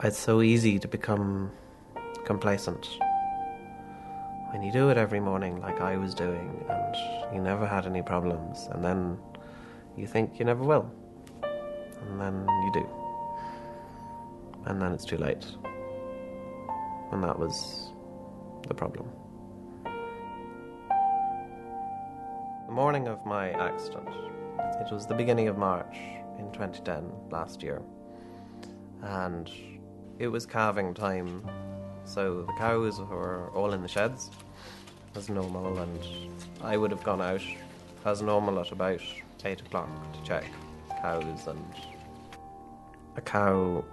It's so easy to become complacent when you do it every morning like I was doing and you never had any problems, and then you think you never will, and then you do, and then it's too late. And that was the problem. The morning of my accident, it was the beginning of March in 2010, last year, and it was calving time, so the cows were all in the sheds as normal, and I would have gone out as normal at about 8 o'clock to check cows, and a cow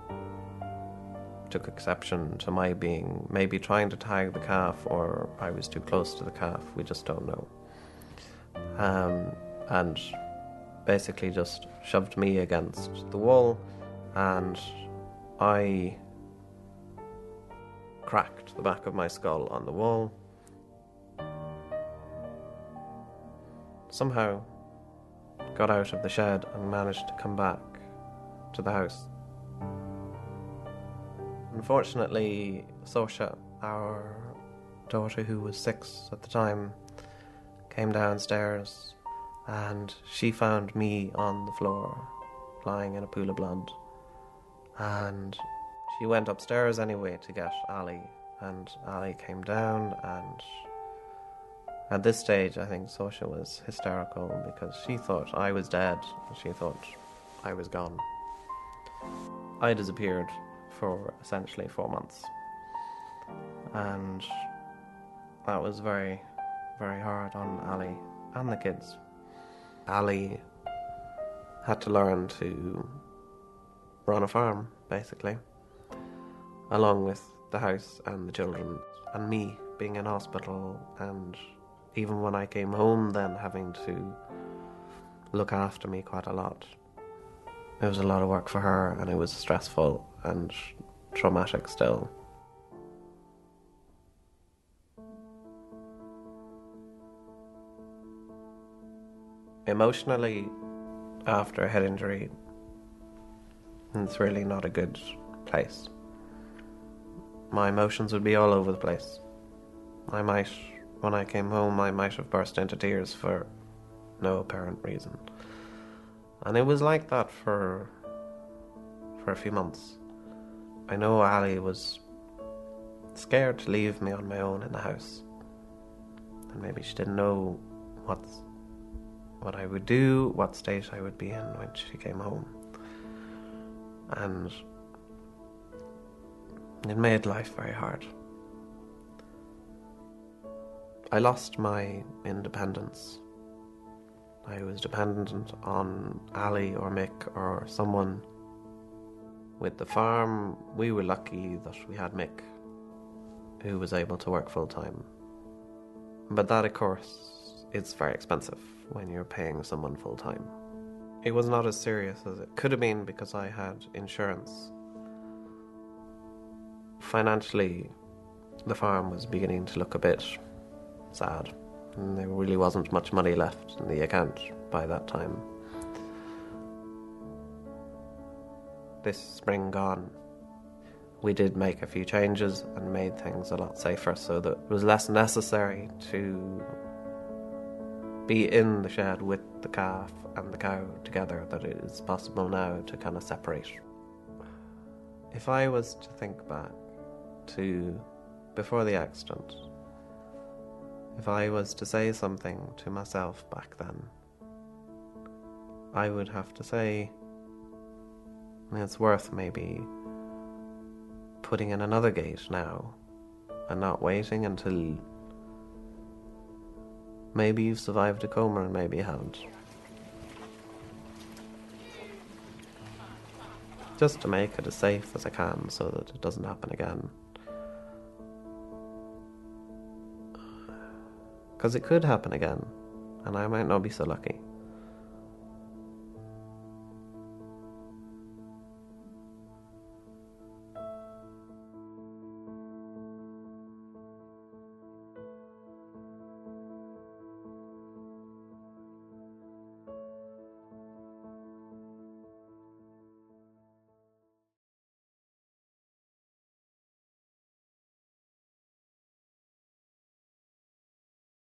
took exception to my being maybe trying to tag the calf, or I was too close to the calf, we just don't know. And basically just shoved me against the wall, and I cracked the back of my skull on the wall. Somehow got out of the shed and managed to come back to the house. Unfortunately, Sosha, our daughter who was 6 at the time, came downstairs and she found me on the floor, lying in a pool of blood. And she went upstairs anyway to get Ali, and Ali came down, and at this stage I think Sosha was hysterical because she thought I was dead and she thought I was gone. I disappeared for essentially 4 months, and that was very, very hard on Ali and the kids. Ali had to learn to run a farm, basically, along with the house and the children, and me being in hospital, and even when I came home then having to look after me quite a lot. It was a lot of work for her, and it was stressful and traumatic still. Emotionally, after a head injury, it's really not a good place. My emotions would be all over the place. When I came home, I might have burst into tears for no apparent reason. And it was like that for a few months. I know Ali was scared to leave me on my own in the house. And maybe she didn't know what I would do, what state I would be in when she came home. And it made life very hard. I lost my independence. I was dependent on Ali or Mick or someone. With the farm, we were lucky that we had Mick, who was able to work full time. But that, of course, is very expensive when you're paying someone full time. It was not as serious as it could have been because I had insurance. Financially, the farm was beginning to look a bit sad, and there really wasn't much money left in the account by that time. This spring gone, we did make a few changes and made things a lot safer so that it was less necessary to be in the shed with the calf and the cow together, that it is possible now to kind of separate. If I was to think back to before the accident, if I was to say something to myself back then, I would have to say it's worth maybe putting in another gate now and not waiting until maybe you've survived a coma and maybe you haven't. Just to make it as safe as I can so that it doesn't happen again. Because it could happen again, and I might not be so lucky.